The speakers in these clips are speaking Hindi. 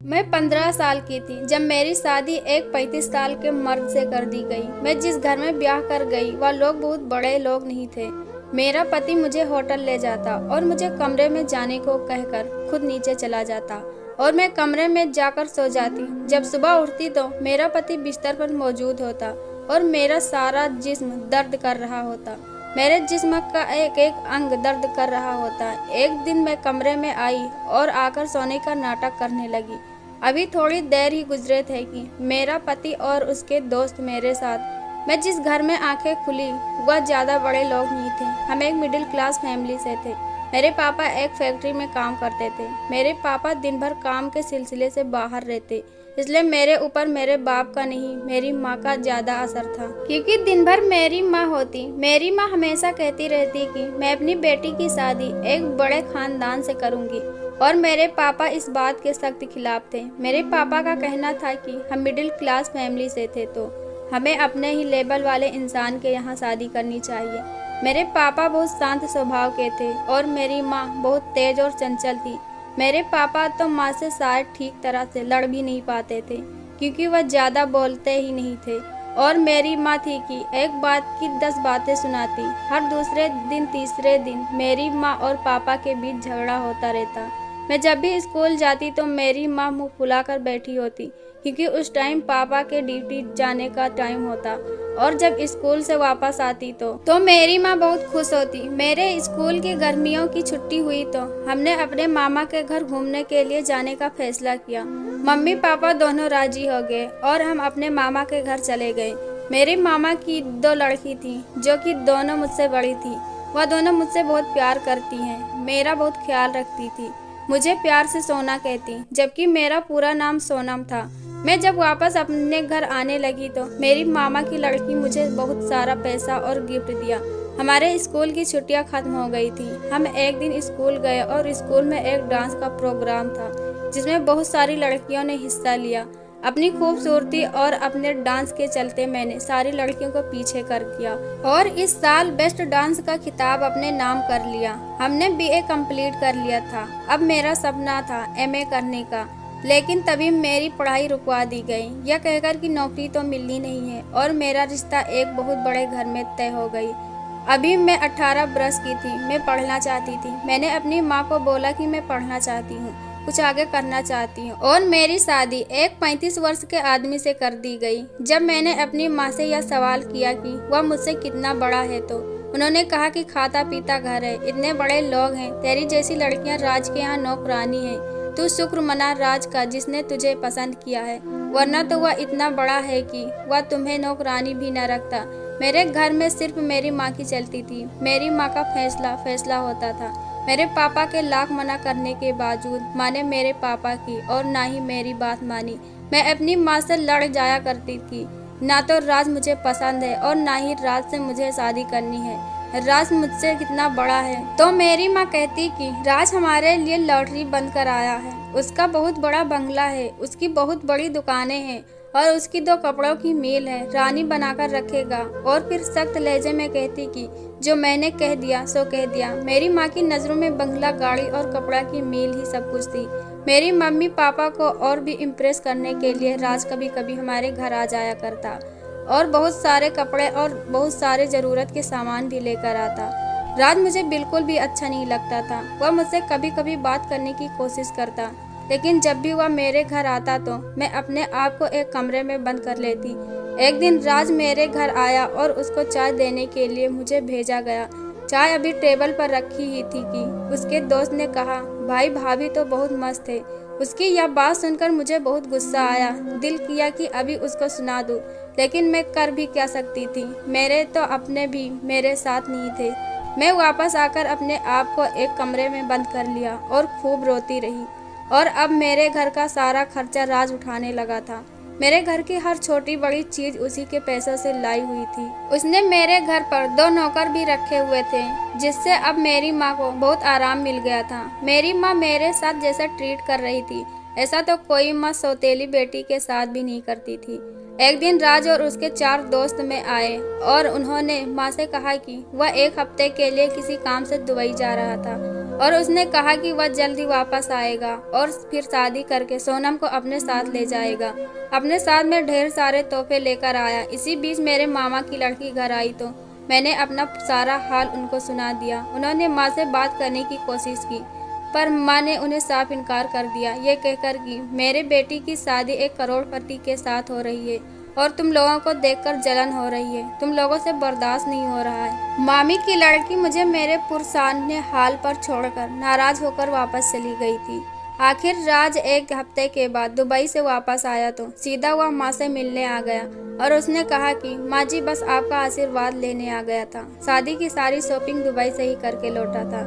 मैं 15 साल की थी जब मेरी शादी एक 35 साल के मर्द से कर दी गई। मैं जिस घर में ब्याह कर गई वह लोग बहुत बड़े लोग नहीं थे। मेरा पति मुझे होटल ले जाता और मुझे कमरे में जाने को कहकर खुद नीचे चला जाता और मैं कमरे में जाकर सो जाती। जब सुबह उठती तो मेरा पति बिस्तर पर मौजूद होता और मेरा सारा जिस्म दर्द कर रहा होता। मेरे जिस्म का एक एक अंग दर्द कर रहा होता। एक दिन मैं कमरे में आई और आकर सोने का नाटक करने लगी। अभी थोड़ी देर ही गुजरे थे कि मेरा पति और उसके दोस्त मेरे साथ। मैं जिस घर में आंखें खुली वह ज़्यादा बड़े लोग नहीं थे। हम एक मिडिल क्लास फैमिली से थे। मेरे पापा एक फैक्ट्री में काम करते थे। मेरे पापा दिन भर काम के सिलसिले से बाहर रहते, इसलिए मेरे ऊपर मेरे बाप का नहीं मेरी माँ का ज़्यादा असर था, क्योंकि दिन भर मेरी माँ होती। मेरी माँ हमेशा कहती रहती कि मैं अपनी बेटी की शादी एक बड़े खानदान से करूँगी और मेरे पापा इस बात के सख्त खिलाफ थे। मेरे पापा का कहना था कि हम मिडिल क्लास फैमिली से थे तो हमें अपने ही लेवल वाले इंसान के यहाँ शादी करनी चाहिए। मेरे पापा बहुत शांत स्वभाव के थे और मेरी माँ बहुत तेज और चंचल थी। मेरे पापा तो माँ से शायद ठीक तरह से लड़ भी नहीं पाते थे, क्योंकि वह ज़्यादा बोलते ही नहीं थे। और मेरी माँ थी कि एक बात की 10 बातें सुनाती। हर दूसरे दिन तीसरे दिन मेरी माँ और पापा के बीच झगड़ा होता रहता। मैं जब भी स्कूल जाती तो मेरी माँ मुँह फुलाकर बैठी होती, क्योंकि उस टाइम पापा के ड्यूटी जाने का टाइम होता। और जब स्कूल से वापस आती तो मेरी माँ बहुत खुश होती। मेरे स्कूल की गर्मियों की छुट्टी हुई तो हमने अपने मामा के घर घूमने के लिए जाने का फैसला किया। मम्मी पापा दोनों राजी हो गए और हम अपने मामा के घर चले गए। मेरे मामा की 2 लड़की थी जो कि दोनों मुझसे बड़ी थी। वह दोनों मुझसे बहुत प्यार करती हैं, मेरा बहुत ख्याल रखती थी। मुझे प्यार से सोना कहती, जबकि मेरा पूरा नाम सोनम था। मैं जब वापस अपने घर आने लगी तो मेरी मामा की लड़की मुझे बहुत सारा पैसा और गिफ्ट दिया। हमारे स्कूल की छुट्टियां खत्म हो गई थी। हम एक दिन स्कूल गए और स्कूल में एक डांस का प्रोग्राम था जिसमें बहुत सारी लड़कियों ने हिस्सा लिया। अपनी खूबसूरती और अपने डांस के चलते मैंने सारी लड़कियों को पीछे कर दिया और इस साल बेस्ट डांस का खिताब अपने नाम कर लिया। हमने बीए कंप्लीट कर लिया था। अब मेरा सपना था एमए करने का, लेकिन तभी मेरी पढ़ाई रुकवा दी गई, यह कहकर कि नौकरी तो मिलनी नहीं है और मेरा रिश्ता एक बहुत बड़े घर में तय हो गई। अभी मैं 18 बरस की थी। मैं पढ़ना चाहती थी। मैंने अपनी माँ को बोला कि मैं पढ़ना चाहती हूँ, कुछ आगे करना चाहती हूँ और मेरी शादी एक 35 वर्ष के आदमी से कर दी गई। जब मैंने अपनी माँ से यह सवाल किया कि वह मुझसे कितना बड़ा है तो उन्होंने कहा कि खाता पीता घर है, इतने बड़े लोग हैं, तेरी जैसी लड़कियां राज के यहाँ नौकरानी हैं। तू शुक्र मना राज का जिसने तुझे पसंद किया है, वरना तो वह इतना बड़ा है कि वह तुम्हें नौकरानी भी न रखता। मेरे घर में सिर्फ मेरी माँ की चलती थी। मेरी माँ का फैसला होता था। मेरे पापा के लाख मना करने के बावजूद माँ ने मेरे पापा की और ना ही मेरी बात मानी। मैं अपनी माँ से लड़ जाया करती थी। ना तो राज मुझे पसंद है और ना ही राज से मुझे शादी करनी है। राज मुझसे कितना बड़ा है तो मेरी माँ कहती कि राज हमारे लिए लॉटरी बंद कर आया है। उसका बहुत बड़ा बंगला है, उसकी बहुत बड़ी दुकानें हैं और उसकी 2 कपड़ों की मिल है, रानी बनाकर रखेगा। और फिर सख्त लहजे में कहती कि जो मैंने कह दिया सो कह दिया। मेरी माँ की नज़रों में बंगला, गाड़ी और कपड़ा की मिल ही सब कुछ थी। मेरी मम्मी पापा को और भी इम्प्रेस करने के लिए राज कभी कभी हमारे घर आ जाया करता और बहुत सारे कपड़े और बहुत सारे ज़रूरत के सामान भी लेकर आता। राज मुझे बिल्कुल भी अच्छा नहीं लगता था। वह मुझसे कभी कभी बात करने की कोशिश करता, लेकिन जब भी वह मेरे घर आता तो मैं अपने आप को एक कमरे में बंद कर लेती। एक दिन राज मेरे घर आया और उसको चाय देने के लिए मुझे भेजा गया। चाय अभी टेबल पर रखी ही थी कि उसके दोस्त ने कहा, भाई भाभी तो बहुत मस्त है। उसकी यह बात सुनकर मुझे बहुत गुस्सा आया। दिल किया कि अभी उसको सुना दूं, लेकिन मैं कर भी क्या सकती थी। मेरे तो अपने भी मेरे साथ नहीं थे। मैं वापस आकर अपने आप को एक कमरे में बंद कर लिया और खूब रोती रही। और अब मेरे घर का सारा खर्चा राज उठाने लगा था। मेरे घर की हर छोटी बड़ी चीज उसी के पैसों से लाई हुई थी। उसने मेरे घर पर 2 नौकर भी रखे हुए थे, जिससे अब मेरी माँ को बहुत आराम मिल गया था। मेरी माँ मेरे साथ जैसा ट्रीट कर रही थी, ऐसा तो कोई माँ सौतेली बेटी के साथ भी नहीं करती थी। एक दिन राज और उसके 4 दोस्त में आए और उन्होंने माँ से कहा कि वह 1 हफ्ते के लिए किसी काम से दुबई जा रहा था और उसने कहा कि वह जल्दी वापस आएगा और फिर शादी करके सोनम को अपने साथ ले जाएगा। अपने साथ में ढेर सारे तोहफे लेकर आया। इसी बीच मेरे मामा की लड़की घर आई तो मैंने अपना सारा हाल उनको सुना दिया। उन्होंने माँ से बात करने की कोशिश की पर माँ ने उन्हें साफ इनकार कर दिया, ये कहकर कि मेरे बेटी की शादी एक करोड़पति के साथ हो रही है और तुम लोगों को देखकर जलन हो रही है, तुम लोगों से बर्दाश्त नहीं हो रहा है। मामी की लड़की मुझे मेरे पुरसाने हाल पर छोड़कर नाराज होकर वापस चली गई थी। आखिर राज एक हफ्ते के बाद दुबई से वापस आया तो सीधा वह माँ से मिलने आ गया और उसने कहा कि माँ जी बस आपका आशीर्वाद लेने आ गया था। शादी की सारी शॉपिंग दुबई से ही करके लौटा था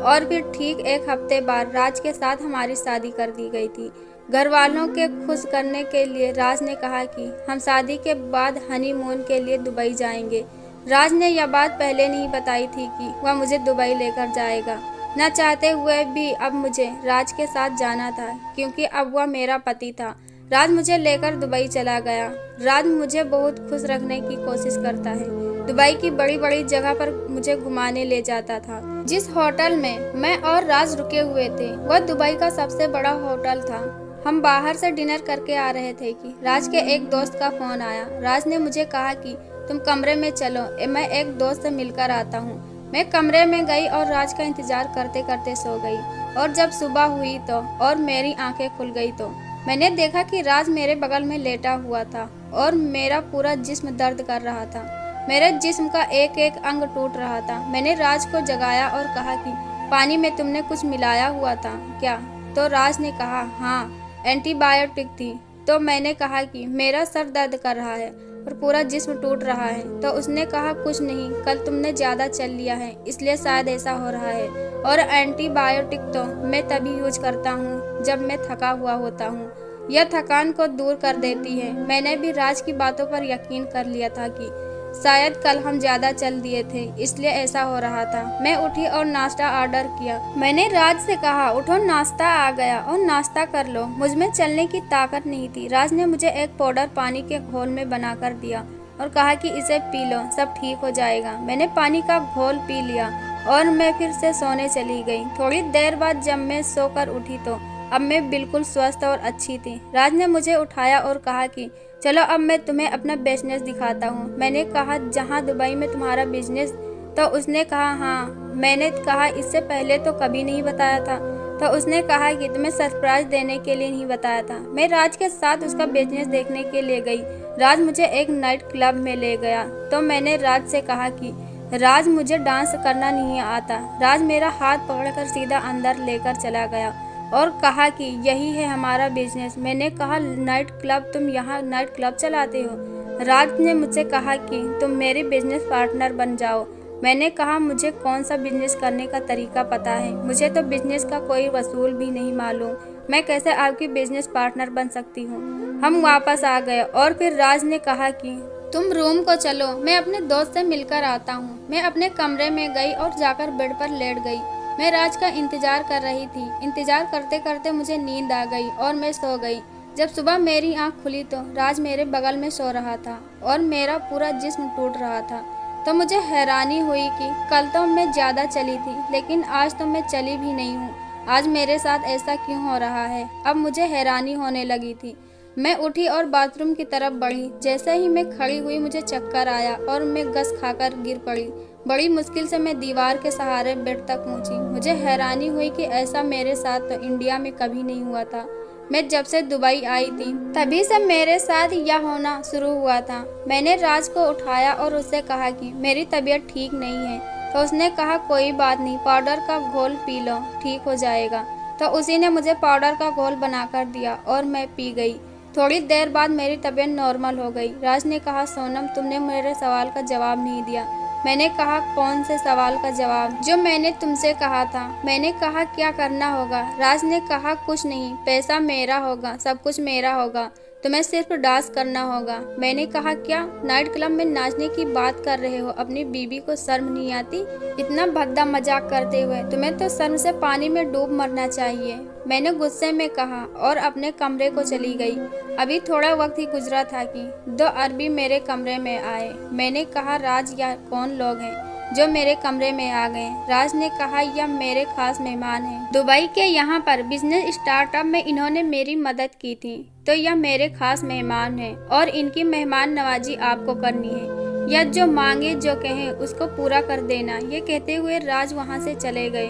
और फिर ठीक एक हफ्ते बाद राज के साथ हमारी शादी कर दी गई थी। घर वालों के खुश करने के लिए राज ने कहा कि हम शादी के बाद हनीमून के लिए दुबई जाएंगे। राज ने यह बात पहले नहीं बताई थी कि वह मुझे दुबई लेकर जाएगा। न चाहते हुए भी अब मुझे राज के साथ जाना था क्योंकि अब वह मेरा पति था। राज मुझे लेकर दुबई चला गया। राज मुझे बहुत खुश रखने की कोशिश करता है। दुबई की बड़ी बड़ी जगह पर मुझे घुमाने ले जाता था। जिस होटल में मैं और राज रुके हुए थे वह दुबई का सबसे बड़ा होटल था। हम बाहर से डिनर करके आ रहे थे कि राज के एक दोस्त का फोन आया। राज ने मुझे कहा कि तुम कमरे में चलो, मैं एक दोस्त से मिलकर आता हूँ। मैं कमरे में गई और राज का इंतजार करते करते सो गई और जब सुबह हुई तो और मेरी आंखें खुल गई तो मैंने देखा कि राज मेरे बगल में लेटा हुआ था और मेरा पूरा जिस्म दर्द कर रहा था। मेरे जिस्म का एक एक अंग टूट रहा था। मैंने राज को जगाया और कहा कि पानी में तुमने कुछ मिलाया हुआ था क्या? तो राज ने कहा हाँ, एंटीबायोटिक थी। तो मैंने कहा कि मेरा सर दर्द कर रहा है और पूरा जिस्म टूट रहा है। तो उसने कहा कुछ नहीं, कल तुमने ज़्यादा चल लिया है इसलिए शायद ऐसा हो रहा है और एंटीबायोटिक तो मैं तभी यूज करता हूँ जब मैं थका हुआ होता हूँ, यह थकान को दूर कर देती है। मैंने भी राज की बातों पर यकीन कर लिया था कि शायद कल हम ज़्यादा चल दिए थे इसलिए ऐसा हो रहा था। मैं उठी और नाश्ता ऑर्डर किया। मैंने राज से कहा उठो, नाश्ता आ गया और नाश्ता कर लो। मुझ में चलने की ताकत नहीं थी। राज ने मुझे एक पाउडर पानी के घोल में बनाकर दिया और कहा कि इसे पी लो, सब ठीक हो जाएगा। मैंने पानी का घोल पी लिया और मैं फिर से सोने चली गई। थोड़ी देर बाद जब मैं सोकर उठी तो अब मैं बिल्कुल स्वस्थ और अच्छी थी। राज ने मुझे उठाया और कहा कि चलो अब मैं तुम्हें अपना बिजनेस दिखाता हूँ। मैंने कहा जहाँ दुबई में तुम्हारा बिजनेस? तो उसने कहा हाँ। मैंने कहा इससे पहले तो कभी नहीं बताया था। तो उसने कहा कि तुम्हें सरप्राइज देने के लिए नहीं बताया था। मैं राज के साथ उसका बिजनेस देखने के लिए गई। राज मुझे एक नाइट क्लब में ले गया तो मैंने राज से कहा कि राज मुझे डांस करना नहीं आता। राज मेरा हाथ पकड़कर सीधा अंदर लेकर चला गया और कहा कि यही है हमारा बिजनेस। मैंने कहा नाइट क्लब? तुम यहाँ नाइट क्लब चलाते हो? राज ने मुझसे कहा कि तुम मेरी बिजनेस पार्टनर बन जाओ। मैंने कहा मुझे कौन सा बिजनेस करने का तरीका पता है, मुझे तो बिजनेस का कोई वसूल भी नहीं मालूम, मैं कैसे आपकी बिजनेस पार्टनर बन सकती हूँ। हम वापस आ गए और फिर राज ने कहा कि तुम रूम को चलो, मैं अपने दोस्त से मिलकर आता हूँ। मैं अपने कमरे में गई और जाकर बेड पर लेट गई। मैं राज का इंतजार कर रही थी। इंतजार करते करते मुझे नींद आ गई और मैं सो गई। जब सुबह मेरी आंख खुली तो राज मेरे बगल में सो रहा था और मेरा पूरा जिस्म टूट रहा था। तो मुझे हैरानी हुई कि कल तो मैं ज़्यादा चली थी लेकिन आज तो मैं चली भी नहीं हूँ। आज मेरे साथ ऐसा क्यों हो रहा है? अब मुझे हैरानी होने लगी थी। मैं उठी और बाथरूम की तरफ बढ़ी। जैसे ही मैं खड़ी हुई मुझे चक्कर आया और मैं गस खाकर गिर पड़ी। बड़ी मुश्किल से मैं दीवार के सहारे बेड तक पहुंची। मुझे हैरानी हुई कि ऐसा मेरे साथ तो इंडिया में कभी नहीं हुआ था। मैं जब से दुबई आई थी तभी से मेरे साथ यह होना शुरू हुआ था। मैंने राज को उठाया और उससे कहा कि मेरी तबीयत ठीक नहीं है। तो उसने कहा कोई बात नहीं, पाउडर का घोल पी लो, ठीक हो जाएगा। तो उसी ने मुझे पाउडर का घोल बनाकर दिया और मैं पी गई। थोड़ी देर बाद मेरी तबीयत नॉर्मल हो गई। राज ने कहा सोनम तुमने मेरे सवाल का जवाब नहीं दिया। मैंने कहा कौन से सवाल का जवाब? जो मैंने तुमसे कहा था। मैंने कहा क्या करना होगा? राज ने कहा कुछ नहीं, पैसा मेरा होगा, सब कुछ मेरा होगा, तुम्हें सिर्फ डांस करना होगा। मैंने कहा क्या? नाइट क्लब में नाचने की बात कर रहे हो? अपनी बीबी को शर्म नहीं आती? इतना भद्दा मजाक करते हुए तुम्हें तो शर्म से पानी में डूब मरना चाहिए, मैंने गुस्से में कहा और अपने कमरे को चली गई। अभी थोड़ा वक्त ही गुजरा था कि 2 अरबी मेरे कमरे में आए। मैंने कहा राज या कौन लोग हैं? जो मेरे कमरे में आ गए। राज ने कहा, यह मेरे खास मेहमान हैं। दुबई के यहाँ पर बिजनेस स्टार्टअप में इन्होंने मेरी मदद की थी, तो यह मेरे खास मेहमान हैं और इनकी मेहमान नवाजी आपको करनी है। यह जो मांगे जो कहें उसको पूरा कर देना। ये कहते हुए राज वहाँ से चले गए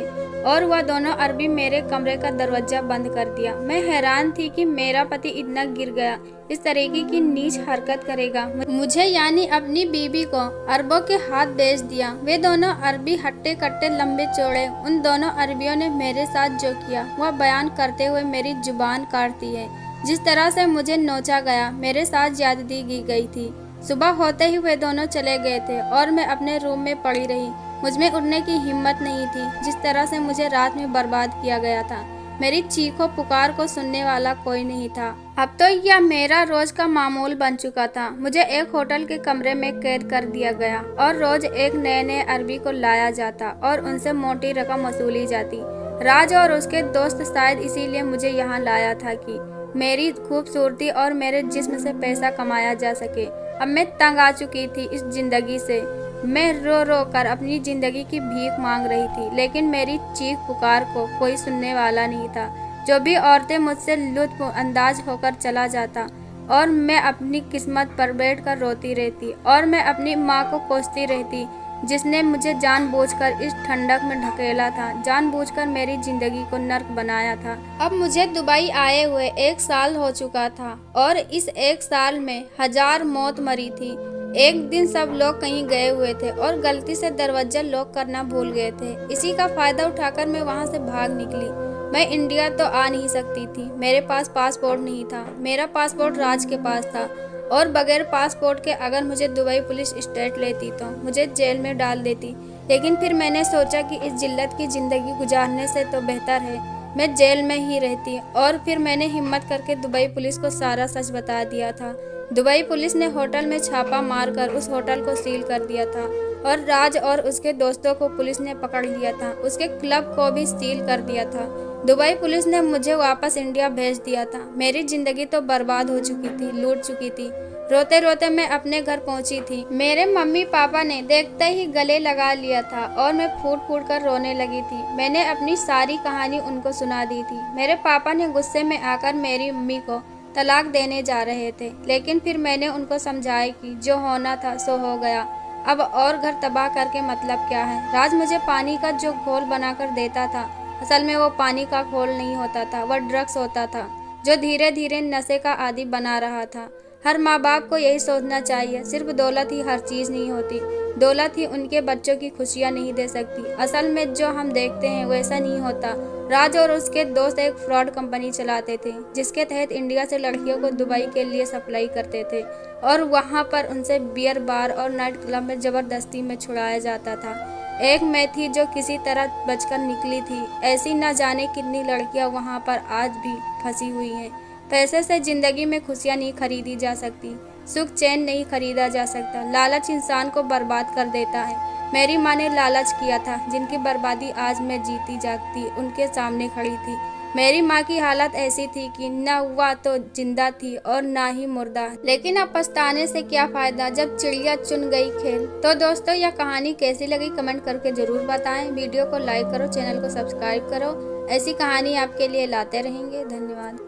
और वह दोनों अरबी मेरे कमरे का दरवाजा बंद कर दिया। मैं हैरान थी कि मेरा पति इतना गिर गया इस तरीके की नीच हरकत करेगा। मुझे यानी अपनी बीबी को अरबों के हाथ बेच दिया। वे दोनों अरबी हट्टे कट्टे लंबे चौड़े। उन दोनों अरबियों ने मेरे साथ जो किया वह बयान करते हुए मेरी जुबान काटती है। जिस तरह से मुझे नोचा गया, मेरे साथ ज्यादती की गई थी। सुबह होते ही वे दोनों चले गए थे और मैं अपने रूम में पड़ी रही। मुझमें उठने की हिम्मत नहीं थी। जिस तरह से मुझे रात में बर्बाद किया गया था, मेरी चीखों पुकार को सुनने वाला कोई नहीं था। अब तो यह मेरा रोज का मामूल बन चुका था। मुझे एक होटल के कमरे में कैद कर दिया गया और रोज एक नए नए अरबी को लाया जाता और उनसे मोटी रकम वसूली जाती। राज और उसके दोस्त शायद इसीलिए मुझे यहाँ लाया था कि मेरी खूबसूरती और मेरे जिस्म से पैसा कमाया जा सके। अब मैं तंग आ चुकी थी इस जिंदगी से। मैं रो रो कर अपनी जिंदगी की भीख मांग रही थी, लेकिन मेरी चीख पुकार को कोई सुनने वाला नहीं था। जो भी औरतें मुझसे लुत्फ अंदाज होकर चला जाता और मैं अपनी किस्मत पर बैठकर रोती रहती और मैं अपनी माँ को कोसती रहती, जिसने मुझे जानबूझकर इस ठंडक में ढकेला था, जानबूझकर मेरी जिंदगी को नर्क बनाया था। अब मुझे दुबई आए हुए 1 साल हो चुका था और इस 1 साल में 1000 मौत मरी थी। एक दिन सब लोग कहीं गए हुए थे और गलती से दरवाजा लॉक करना भूल गए थे। इसी का फायदा उठाकर मैं वहां से भाग निकली। मैं इंडिया तो आ नहीं सकती थी, मेरे पास पासपोर्ट नहीं था। मेरा पासपोर्ट राज के पास था और बगैर पासपोर्ट के अगर मुझे दुबई पुलिस स्टेट लेती तो मुझे जेल में डाल देती। लेकिन फिर मैंने सोचा कि इस जिल्लत की ज़िंदगी गुजारने से तो बेहतर है मैं जेल में ही रहती। और फिर मैंने हिम्मत करके दुबई पुलिस को सारा सच बता दिया था। दुबई पुलिस ने होटल में छापा मारकर उस होटल को सील कर दिया था और राज और उसके दोस्तों को पुलिस ने पकड़ लिया था। उसके क्लब को भी सील कर दिया था। दुबई पुलिस ने मुझे वापस इंडिया भेज दिया था। मेरी जिंदगी तो बर्बाद हो चुकी थी, लूट चुकी थी। रोते रोते मैं अपने घर पहुंची थी। मेरे मम्मी पापा ने देखते ही गले लगा लिया था और मैं फूट फूट कर रोने लगी थी। मैंने अपनी सारी कहानी उनको सुना दी थी। मेरे पापा ने गुस्से में आकर मेरी मम्मी को तलाक देने जा रहे थे, लेकिन फिर मैंने उनको समझाया कि जो होना था सो हो गया। अब और घर तबाह करके मतलब क्या है। राज मुझे पानी का जो घोल बनाकर देता था, असल में वो पानी का घोल नहीं होता था, वह ड्रग्स होता था जो धीरे धीरे नशे का आदी बना रहा था। हर माँ बाप को यही सोचना चाहिए, सिर्फ दौलत ही हर चीज़ नहीं होती। दौलत ही उनके बच्चों की खुशियाँ नहीं दे सकती। असल में जो हम देखते हैं वैसा नहीं होता। राज और उसके दोस्त एक फ्रॉड कंपनी चलाते थे, जिसके तहत इंडिया से लड़कियों को दुबई के लिए सप्लाई करते थे और वहाँ पर उनसे बियर बार और नाइट क्लब में ज़बरदस्ती में छुड़ाया जाता था। एक मैं थी जो किसी तरह बचकर निकली थी। ऐसी न जाने कितनी लड़कियां वहां पर आज भी फंसी हुई हैं। पैसे से जिंदगी में खुशियां नहीं खरीदी जा सकती, सुख चैन नहीं खरीदा जा सकता। लालच इंसान को बर्बाद कर देता है। मेरी माँ ने लालच किया था, जिनकी बर्बादी आज मैं जीती जागती उनके सामने खड़ी थी। मेरी माँ की हालत ऐसी थी कि न हुआ तो जिंदा थी और ना ही मुर्दा। लेकिन अब पछताने से क्या फायदा जब चिड़िया चुन गई खेल। तो दोस्तों, यह कहानी कैसी लगी कमेंट करके जरूर बताएं। वीडियो को लाइक करो, चैनल को सब्सक्राइब करो। ऐसी कहानी आपके लिए लाते रहेंगे। धन्यवाद।